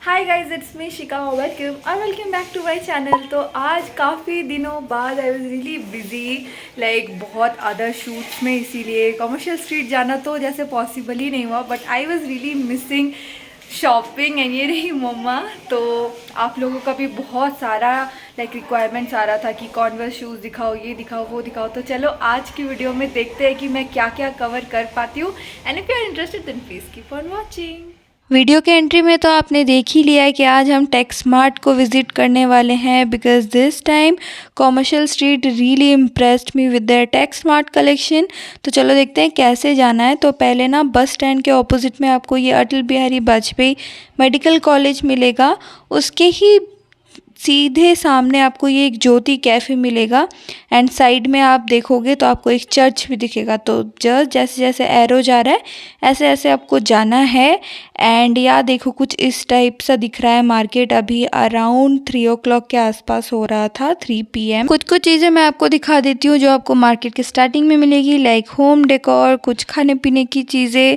Hi guys, it's me Shika. Welcome back to my channel. तो आज काफ़ी दिनों बाद I was really busy, like बहुत अदर शूट्स में, इसीलिए कमर्शियल स्ट्रीट जाना तो जैसे पॉसिबल ही नहीं हुआ। But I was really missing shopping and ये रही मम्मा। तो आप लोगों का भी बहुत सारा लाइक रिक्वायरमेंट्स आ रहा था कि कॉन्वर्स शूज़ दिखाओ, ये दिखाओ, वो दिखाओ। तो चलो आज की वीडियो में देखते हैं कि मैं क्या क्या कवर कर पाती हूँ। And if you are interested then please keep on watching. Video के एंट्री में तो आपने देख ही लिया है कि आज हम टेक्समार्ट को विज़िट करने वाले हैं, because this time Commercial Street really impressed me with their Texmart collection. तो चलो देखते हैं कैसे जाना है। तो पहले ना बस स्टैंड के ऑपोजिट में आपको ये अटल बिहारी वाजपेयी मेडिकल कॉलेज मिलेगा। उसके ही सीधे सामने आपको ये एक ज्योति कैफ़े मिलेगा एंड साइड में आप देखोगे तो आपको एक चर्च भी दिखेगा। तो जस्ट जैसे जैसे एरो जा रहा है ऐसे ऐसे आपको जाना है। एंड यहाँ देखो कुछ इस टाइप सा दिख रहा है मार्केट। अभी अराउंड 3 o'clock के आसपास हो रहा था, 3 PM। कुछ कुछ चीज़ें मैं आपको दिखा देती हूँ जो आपको मार्केट के स्टार्टिंग में मिलेगी, लाइक होम डेकोर, कुछ खाने पीने की चीज़ें,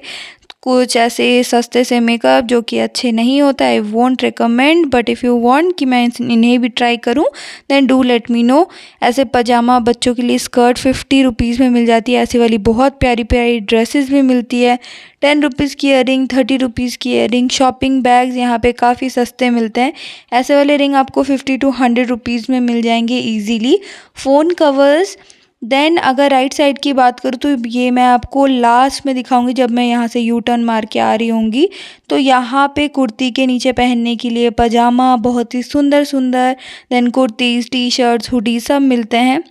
कुछ ऐसे सस्ते से मेकअप जो कि अच्छे नहीं होता है। I won't recommend, but if you want कि मैं इन्हें भी ट्राई करूं then do let me know. ऐसे पजामा बच्चों के लिए स्कर्ट 50 रुपीज़ में मिल जाती है। ऐसी वाली बहुत प्यारी प्यारी ड्रेसेस भी मिलती है। 10 रुपीज़ की ईयरिंग, 30 रुपीज़ की ईयरिंग। शॉपिंग बैग्स यहाँ पे काफ़ी सस्ते मिलते हैं। ऐसे वाले रिंग आपको 50 to 100 रुपीज़ में मिल जाएंगे ईजीली। फ़ोन कवर्स, देन अगर राइट साइड की बात करूँ तो ये मैं आपको लास्ट में दिखाऊंगी जब मैं यहाँ से यू टर्न मार के आ रही होंगी। तो यहाँ पे कुर्ती के नीचे पहनने के लिए पजामा बहुत ही सुंदर सुंदर, then kurtis, T shirts, hoodie सब मिलते हैं।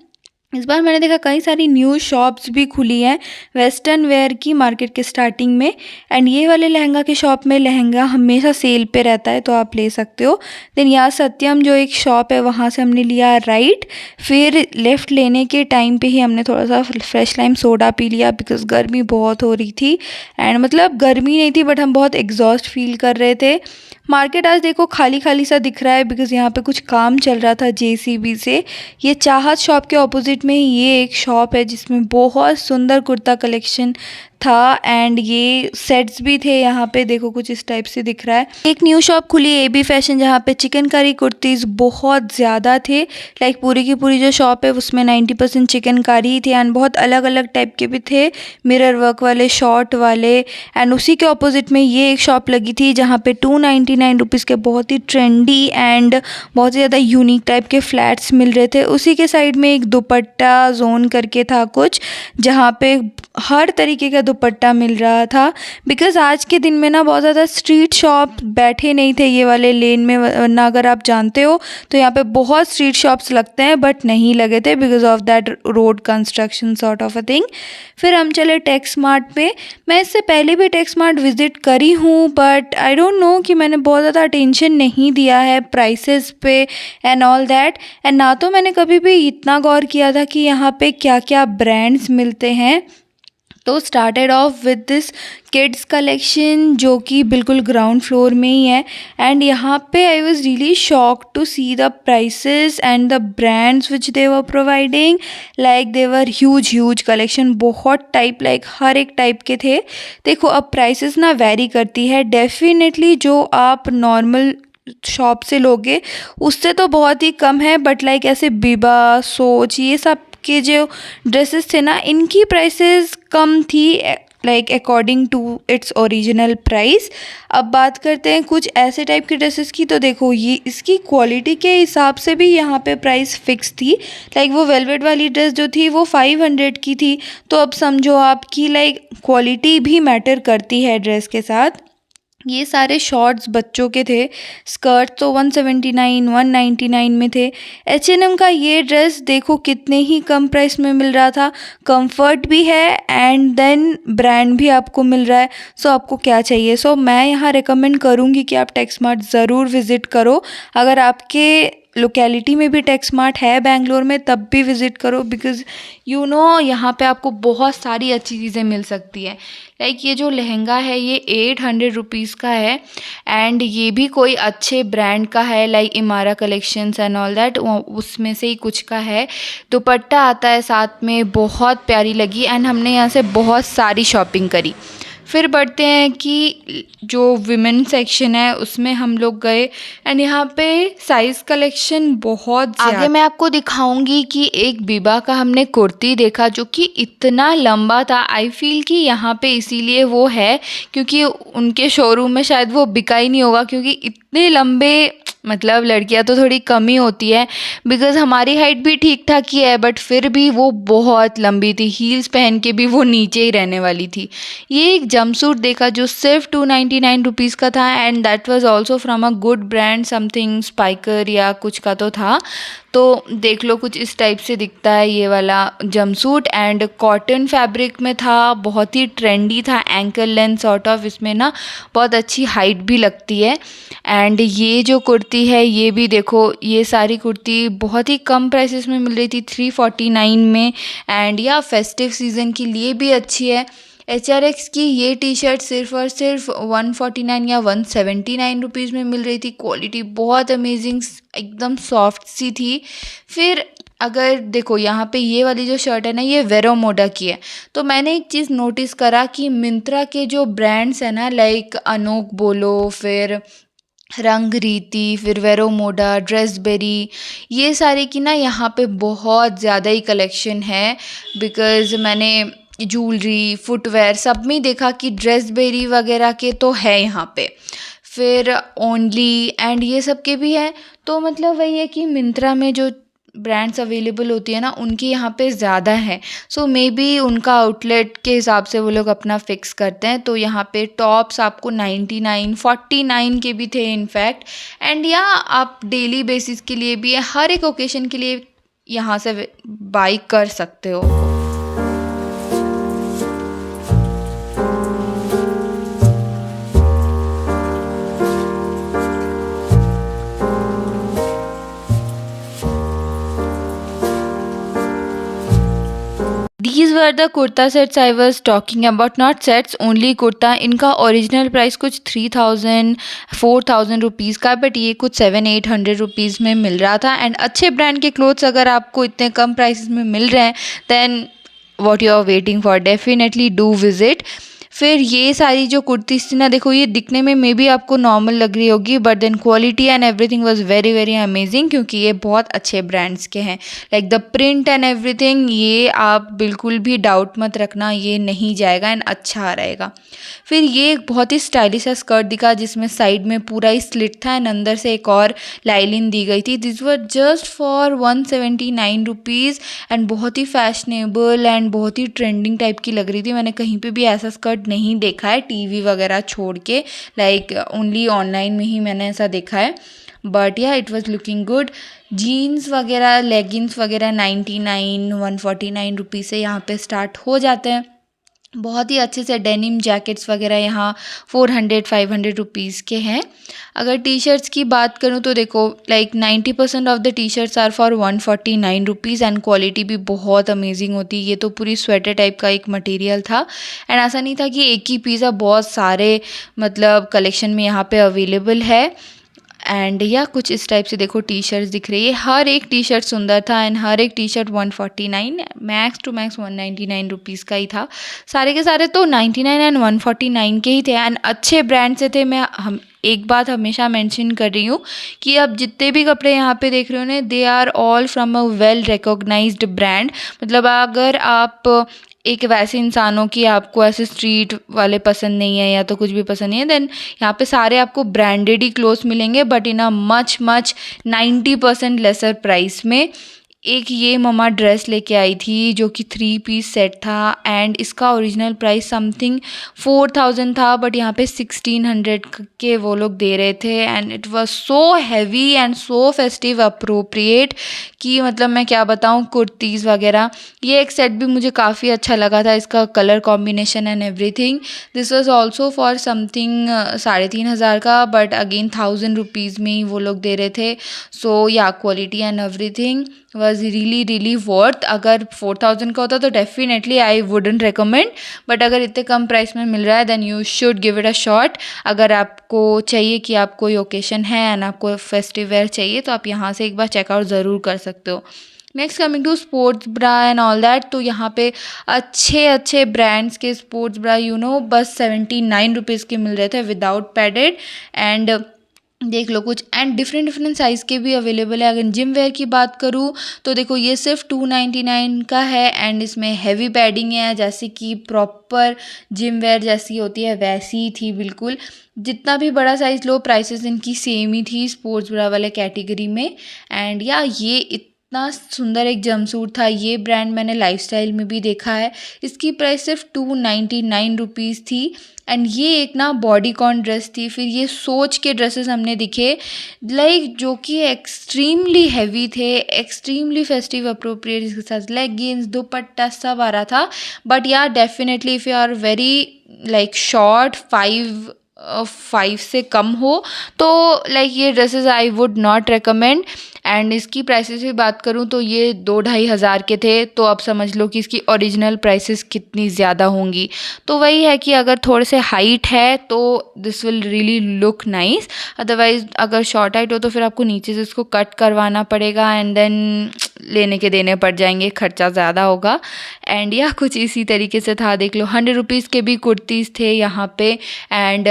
इस बार मैंने देखा कई सारी न्यू शॉप्स भी खुली हैं वेस्टर्न वेयर की मार्केट के स्टार्टिंग में। एंड ये वाले लहंगा के शॉप में लहंगा हमेशा सेल पे रहता है तो आप ले सकते हो। देन यहाँ सत्यम जो एक शॉप है वहाँ से हमने लिया राइट। फिर लेफ़्ट लेने के टाइम पे ही हमने थोड़ा सा फ्रेश लाइम सोडा पी लिया बिकॉज़ गर्मी बहुत हो रही थी। एंड मतलब गर्मी नहीं थी बट हम बहुत एग्जॉस्ट फील कर रहे थे। मार्केट आज देखो खाली खाली सा दिख रहा है बिकॉज़ यहाँ पे कुछ काम चल रहा था जेसीबी से। ये चाहत शॉप के ऑपोजिट में ये एक शॉप है जिसमें बहुत सुंदर कुर्ता कलेक्शन था एंड ये सेट्स भी थे। यहाँ पे देखो कुछ इस टाइप से दिख रहा है। एक न्यू शॉप खुली है एबी फैशन, जहाँ पे चिकनकारी कुर्तीज़ बहुत ज़्यादा थे। लाइक पूरी की पूरी जो शॉप है उसमें 90% चिकनकारी ही थे एंड बहुत अलग अलग टाइप के भी थे, मिरर वर्क वाले, शॉर्ट वाले। एंड उसी के ऑपोजिट में ये एक शॉप लगी थी जहाँ पे 299 रुपीज़ के बहुत ही ट्रेंडी एंड बहुत ही ज़्यादा यूनिक टाइप के फ्लैट्स मिल रहे थे। उसी के साइड में एक दुपट्टा जोन करके था कुछ, जहाँ पे हर तरीके का दुपट्टा मिल रहा था। बिकॉज़ आज के दिन में ना बहुत ज़्यादा स्ट्रीट शॉप बैठे नहीं थे ये वाले लेन में, वरना अगर आप जानते हो तो यहाँ पे बहुत स्ट्रीट शॉप्स लगते हैं बट नहीं लगे थे because of that road construction sort of a thing. फिर हम चले टेक्समार्ट पे। मैं इससे पहले भी टेक्समार्ट विज़िट करी हूँ बट आई डोंट नो कि मैंने बहुत ज़्यादा अटेंशन नहीं दिया है प्राइसेस पे एंड ऑल दैट। एंड ना तो मैंने कभी भी इतना गौर किया था कि यहाँ पे क्या क्या ब्रांड्स मिलते हैं। तो started off with this kids collection जो कि बिल्कुल ग्राउंड फ्लोर में ही है। एंड यहाँ पे I was really shocked to see the prices and the brands which they were providing. Like they were huge collection, बहुत टाइप, लाइक हर एक टाइप के थे। देखो अब प्राइसेस ना वेरी करती है डेफिनेटली, जो आप नॉर्मल शॉप से लोगे उससे तो बहुत ही कम है। बट लाइक ऐसे बिबा, सोच, ये सब के जो ड्रेसेस थे ना इनकी प्राइसेस कम थी, like according to its original price. अब बात करते हैं कुछ ऐसे टाइप के ड्रेसेस की। तो देखो ये इसकी क्वालिटी के हिसाब से भी यहाँ पे प्राइस फिक्स थी। लाइक वो वेलवेट वाली ड्रेस जो थी वो 500 की थी। तो अब समझो आपकी लाइक क्वालिटी भी मैटर करती है ड्रेस के साथ। ये सारे शॉर्ट्स बच्चों के थे। स्कर्ट तो 179, 199 में थे। H&M का ये ड्रेस देखो कितने ही कम प्राइस में मिल रहा था। कंफर्ट भी है एंड देन ब्रांड भी आपको मिल रहा है। सो आपको क्या चाहिए। सो मैं यहाँ रिकमेंड करूँगी कि आप टेक्समार्ट ज़रूर विज़िट करो। अगर आपके लोकेलिटी में भी टेक्समार्ट है बेंगलोर में तब भी विज़िट करो बिकॉज़ यू नो यहाँ पे आपको बहुत सारी अच्छी चीज़ें मिल सकती हैं। लाइक ये जो लहंगा है ये 800 रुपीज़ का है एंड ये भी कोई अच्छे ब्रांड का है, like Imara collections and all that, उसमें से ही कुछ का है। दुपट्टा आता है साथ में, बहुत प्यारी लगी एंड हमने यहाँ से बहुत सारी शॉपिंग करी। फिर बढ़ते हैं कि जो विमेन सेक्शन है उसमें हम लोग गए एंड यहाँ पे साइज़ कलेक्शन बहुत ज़्यादा। आगे मैं आपको दिखाऊंगी कि एक बिबा का हमने कुर्ती देखा जो कि इतना लंबा था। आई फील कि यहाँ पे इसीलिए वो है क्योंकि उनके शोरूम में शायद वो बिका ही नहीं होगा, क्योंकि इतने लंबे, मतलब लड़कियां तो थोड़ी कम ही होती है, बिकॉज़ हमारी हाइट भी ठीक ठाक ही है, बट फिर भी वो बहुत लंबी थी। हील्स पहन के भी वो नीचे ही रहने वाली थी। ये एक जंपसूट देखा जो सिर्फ 299 रुपीज़ का था and that was also from a good brand, something Spykar या कुछ का तो था। तो देख लो कुछ इस टाइप से दिखता है ये वाला जंपसूट एंड कॉटन फैब्रिक में था, बहुत ही ट्रेंडी था, एंकल लेंथ सॉर्ट ऑफ, इसमें ना बहुत अच्छी हाइट भी लगती है। एंड ये जो कुर्ती है ये भी देखो, ये सारी कुर्ती बहुत ही कम प्राइसेस में मिल रही थी, 349 में, एंड या फेस्टिव सीज़न के लिए भी अच्छी है। HRX की ये टी शर्ट सिर्फ और सिर्फ 149 या 179 रुपीज़ में मिल रही थी। क्वालिटी बहुत अमेजिंग, एकदम सॉफ्ट सी थी। फिर अगर देखो यहाँ पे ये वाली जो शर्ट है ना, ये वेरोमोडा की है। तो मैंने एक चीज़ नोटिस करा कि मिंत्रा के जो ब्रांड्स हैं ना, लाइक अनोक बोलो, फिर रंग रीति, फिर वेरोमोडा, ड्रेसबेरी, ये सारे की ना यहाँ पे बहुत ज़्यादा ही कलेक्शन है। बिकॉज़ मैंने ज्वेलरी, फुटवेयर सब में देखा कि ड्रेसबेरी वगैरह के तो है यहाँ पे, फिर ओनली एंड ये सब के भी है। तो मतलब वही है कि मिंत्रा में जो ब्रांड्स अवेलेबल होती है ना, उनकी यहाँ पे ज़्यादा है। सो मे बी उनका आउटलेट के हिसाब से वो लोग अपना फिक्स करते हैं। तो यहाँ पे टॉप्स आपको 99, 49 के भी थे इनफैक्ट। एंड या आप डेली बेसिस के लिए भी, हर एक ओकेशन के लिए यहाँ से बाई कर सकते हो। These were the kurta sets I was talking about, not sets, only kurta। इनका ओरिजिनल प्राइस कुछ 3000 4000 रुपीज़ का, बट ये कुछ 700-800 रुपीज़ में मिल रहा था। एंड अच्छे ब्रांड के क्लोथ्स अगर आपको इतने कम प्राइसेस में मिल रहे हैं, then what you are waiting for, definitely do visit. फिर ये सारी जो कुर्तीज़ थी ना, देखो ये दिखने में मे बी आपको नॉर्मल लग रही होगी, but then quality and everything was very very amazing, क्योंकि ये बहुत अच्छे ब्रांड्स के हैं। Like the print and everything, ये आप बिल्कुल भी डाउट मत रखना, ये नहीं जाएगा एंड अच्छा रहेगा। फिर ये एक बहुत ही स्टाइलिश सा स्कर्ट दिखा जिसमें साइड में पूरा ही स्लिट था एंड अंदर से एक और लाइलिन दी गई थी। This were just for 179 rupees and बहुत ही फैशनेबल एंड बहुत ही ट्रेंडिंग टाइप की लग रही थी। मैंने कहीं पे भी ऐसा स्कर्ट नहीं देखा है, टीवी वगैरह छोड़ के, लाइक ओनली ऑनलाइन में ही मैंने ऐसा देखा है। But yeah it was looking good. Jeans वगैरह, लेगिंग्स वगैरह 99 149 रुपीज़ से यहाँ पे स्टार्ट हो जाते हैं। बहुत ही अच्छे से डेनिम जैकेट्स वगैरह यहाँ 400-500 रुपीज़ के हैं। अगर टी शर्ट्स की बात करूँ तो देखो, like 90% off the T shirts are for 149 rupees and quality भी बहुत अमेजिंग होती है। ये तो पूरी स्वेटर टाइप का एक मटेरियल था एंड ऐसा नहीं था कि एक ही पीस है, बहुत सारे मतलब कलेक्शन में यहाँ पे अवेलेबल है। एंड या कुछ इस टाइप से देखो टी शर्ट्स दिख रही है, हर एक टी शर्ट सुंदर था एंड हर एक T shirt 149 max to max 199 rupees का ही था। सारे के सारे तो 99 एंड 149 के ही थे एंड अच्छे ब्रांड से थे। हम एक बात हमेशा मेंशन कर रही हूँ कि अब जितने भी कपड़े यहाँ पे देख रहे हो ना, they are all from a well recognised brand. मतलब अगर आप एक वैसे इंसान हो कि आपको ऐसे स्ट्रीट वाले पसंद नहीं है या तो कुछ भी पसंद नहीं है, देन यहाँ पे सारे आपको ब्रांडेड ही क्लोथ्स मिलेंगे, but in a much 90% lesser price में। एक ये ममा ड्रेस लेके आई थी जो कि 3 पीस सेट था एंड इसका ओरिजिनल प्राइस समथिंग 4000 था, बट यहाँ पे 1600 के वो लोग दे रहे थे and it was so heavy and so festive appropriate कि मतलब मैं क्या बताऊँ। कुर्तीज़ वगैरह, ये एक सेट भी मुझे काफ़ी अच्छा लगा था, इसका colour combination and everything. This was also for something 3500 का, बट अगेन 1000 रुपीज़ में ही वो लोग दे रहे थे। So yeah quality and everything was really worth. अगर 4000 का होता तो definitely I wouldn't recommend, but अगर इतने कम प्राइस में मिल रहा है then you should give it a shot. अगर आपको चाहिए कि आप कोई ओकेशन है एंड आपको फेस्टिव वेयर चाहिए तो आप यहाँ से एक बार चेकआउट ज़रूर कर सकते हो। Next coming to sports bra and all that, तो यहाँ पे अच्छे अच्छे ब्रांड्स के स्पोर्ट्स ब्रा बस 79 रुपीज़ के मिल रहे थे विदाउट पैडेड। एंड देख लो कुछ एंड डिफरेंट डिफरेंट साइज़ के भी अवेलेबल है। अगर जिम वेयर की बात करूँ तो देखो ये सिर्फ 299 का है एंड इसमें हैवी पैडिंग है, जैसे कि प्रॉपर जिम वेयर जैसी होती है वैसी ही थी बिल्कुल। जितना भी बड़ा साइज़ लो प्राइसेस इनकी सेम ही थी स्पोर्ट्स ब्रा वाले कैटेगरी में। एंड या ये इतना सुंदर एक जंपसूट था, ये ब्रांड मैंने लाइफस्टाइल में भी देखा है। इसकी प्राइस सिर्फ 299 रुपीज़ थी। एंड ये एक ना बॉडीकॉन ड्रेस थी। फिर ये सोच के ड्रेसेस हमने दिखे लाइक जो कि एक्सट्रीमली हैवी थे, एक्सट्रीमली फेस्टिव अप्रोप्रिएट, इसके साथ लेगिंग्स दुपट्टा सब आ रहा था। But yeah definitely if you are very like short 5 से कम हो तो लाइक ये dresses I would not recommend. And इसकी प्राइसेस की बात करूँ तो ये 2-2.5 हज़ार के थे, तो अब समझ लो कि इसकी ओरिजिनल प्राइसेस कितनी ज़्यादा होंगी। तो वही है कि अगर थोड़े से हाइट है तो this will really look nice, otherwise अगर शॉर्ट हाइट हो तो फिर आपको नीचे से इसको कट करवाना पड़ेगा एंड देन लेने के देने पड़ जाएंगे, खर्चा ज़्यादा होगा। एंड या कुछ इसी तरीके से था, देख लो 100 रुपीज़ के भी कुर्तीज़ थे यहाँ पे एंड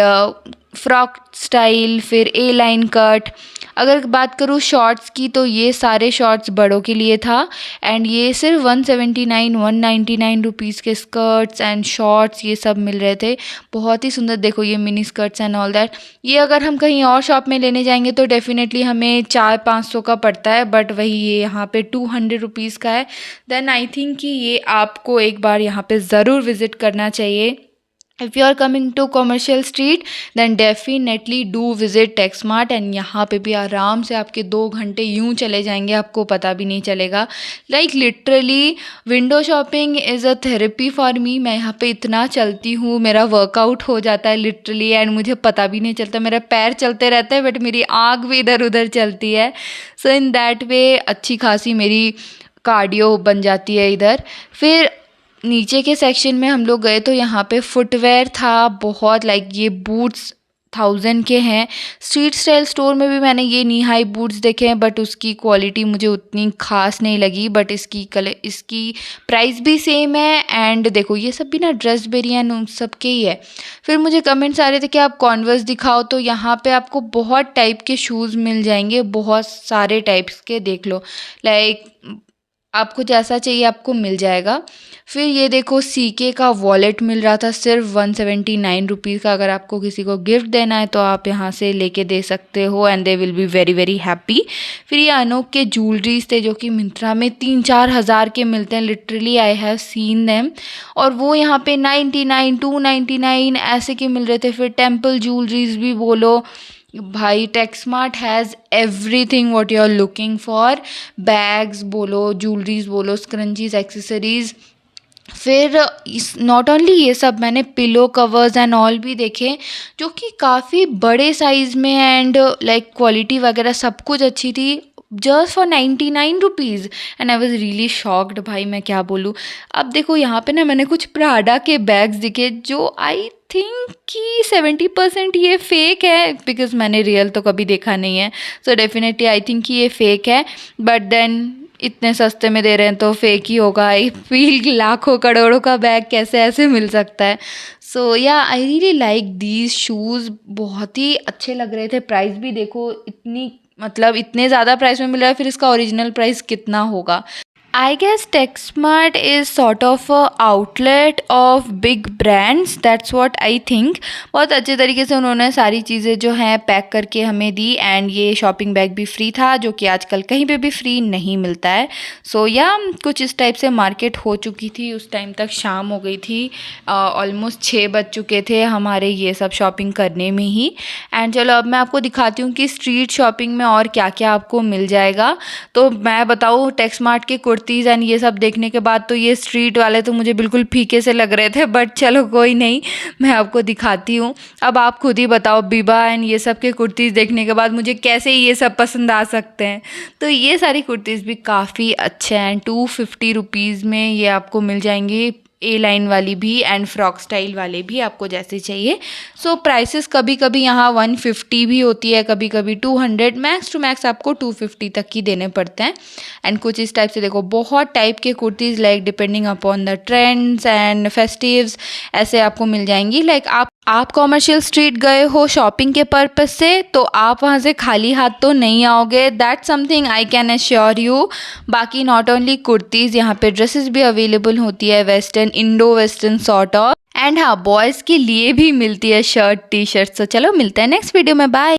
फ्रॉक स्टाइल, फिर ए लाइन कट। अगर बात करूँ शॉर्ट्स की तो ये सारे शॉर्ट्स बड़ों के लिए था एंड ये सिर्फ 179-199 रुपीज़ के स्कर्ट्स एंड शॉर्ट्स ये सब मिल रहे थे। बहुत ही सुंदर, देखो ये mini skirts and all that. ये अगर हम कहीं और शॉप में लेने जाएंगे तो डेफिनेटली हमें 400-500 का पड़ता है, बट वही ये यहाँ पे 200 रुपीज़ का है। देन आई थिंक कि ये आपको एक बार यहाँ पे ज़रूर विज़िट करना चाहिए। If you are coming to commercial street then definitely do visit Techsmart and यहाँ पे भी आराम से आपके 2 घंटे यूं चले जाएंगे, आपको पता भी नहीं चलेगा। Like literally window shopping is a therapy for me. मैं यहाँ पे इतना चलती हूँ, मेरा वर्कआउट हो जाता है लिटरली एंड मुझे पता भी नहीं चलता, मेरा पैर चलते रहता है बट मेरी आँख भी इधर उधर चलती है। सो इन दैट वे अच्छी खासी मेरी कार्डियो बन जाती है इधर। फिर नीचे के सेक्शन में हम लोग गए तो यहाँ पे फुटवेयर था बहुत, लाइक ये बूट्स 1000 के हैं। स्ट्रीट स्टाइल स्टोर में भी मैंने ये नी हाई बूट्स देखे हैं बट उसकी क्वालिटी मुझे उतनी खास नहीं लगी, बट इसकी प्राइस भी सेम है। एंड देखो ये सब भी ना ड्रेस बेरियन उन सब के ही है। फिर मुझे कमेंट्स आ रहे थे कि आप कॉन्वर्स दिखाओ, तो यहाँ पे आपको बहुत टाइप के शूज़ मिल जाएंगे, बहुत सारे टाइप्स के, देख लो लाइक आपको जैसा चाहिए आपको मिल जाएगा। फिर ये देखो सीके का वॉलेट मिल रहा था सिर्फ 179 रुपीज़ का। अगर आपको किसी को गिफ्ट देना है तो आप यहाँ से लेके दे सकते हो and they will be very very happy. फिर ये अनोक के ज्वेलरीज थे जो कि मिंत्रा में 3-4 हज़ार के मिलते हैं, literally I have seen them, और वो यहाँ पे 99 299 ऐसे के मिल रहे थे। फिर टेम्पल ज्वेलरीज भी बोलो भाई, Texmart has everything what you are looking for, bags बोलो, ज्वेलरीज बोलो, स्क्रंचीज, एक्सेसरीज। फिर नॉट ओनली ये सब, मैंने पिलो कवर्स एंड ऑल भी देखे जो कि काफ़ी बड़े साइज़ में एंड लाइक क्वालिटी वगैरह सब कुछ अच्छी थी, just for 99 rupees and I was really shocked. भाई मैं क्या बोलूँ। अब देखो यहाँ पे ना मैंने कुछ प्राडा के बैग्स दिखे जो आई थिंक कि 70% ये फेक है, बिकॉज मैंने रियल तो कभी देखा नहीं है। सो डेफिनेटली आई थिंक कि ये फेक है, बट देन इतने सस्ते में दे रहे हैं तो फेक ही होगा। आई फील लाखों करोड़ों का बैग कैसे ऐसे मिल सकता है। सो या I really like these shoes, बहुत ही अच्छे लग रहे थे। प्राइस भी देखो इतनी, मतलब इतने ज़्यादा प्राइस में मिल रहा है, फिर इसका ओरिजिनल प्राइस कितना होगा। I guess Techsmart is sort of a outlet of big brands, that's what I think। बहुत अच्छे तरीके से उन्होंने सारी चीज़ें जो हैं पैक करके हमें दी एंड ये शॉपिंग बैग भी फ्री था जो कि आजकल कहीं पे भी फ्री नहीं मिलता है। सो या कुछ इस टाइप से मार्केट हो चुकी थी, उस टाइम तक शाम हो गई थी, ऑलमोस्ट 6 बज चुके थे हमारे ये सब शॉपिंग करने में ही। एंड चलो अब मैं आपको दिखाती हूँ कि स्ट्रीट शॉपिंग में और क्या क्या आपको मिल जाएगा। तो मैं बताऊँ टेक्समार्ट के कुर्तीज़ एंड ये सब देखने के बाद तो ये स्ट्रीट वाले तो मुझे बिल्कुल फीके से लग रहे थे, बट चलो कोई नहीं, मैं आपको दिखाती हूँ। अब आप खुद ही बताओ बिबा एंड ये सब के कुर्तीज़ देखने के बाद मुझे कैसे ये सब पसंद आ सकते हैं। तो ये सारी कुर्तीज़ भी काफ़ी अच्छे हैं, 250 रुपीज़ में ये आपको मिल जाएंगी। ए लाइन वाली भी एंड फ्रॉक स्टाइल वाले भी, आपको जैसे चाहिए। सो प्राइसेस कभी कभी यहाँ 150 भी होती है, कभी कभी 200, मैक्स टू मैक्स आपको 250 तक की देने पड़ते हैं। एंड कुछ इस टाइप से देखो, बहुत टाइप के kurtis like depending upon the trends and festives ऐसे आपको मिल जाएंगी। लाइक आप कॉमर्शियल स्ट्रीट गए हो शॉपिंग के पर्पस से, तो आप वहाँ से खाली हाथ तो नहीं आओगे, that something I can assure you. बाकी नॉट ओनली कुर्तीज़, यहाँ पे ड्रेसेस भी अवेलेबल होती है, western, Indo western sort of. And हाँ, बॉयज़ के लिए भी मिलती है शर्ट, टी शर्ट। तो चलो मिलते हैं नेक्स्ट वीडियो में, बाय।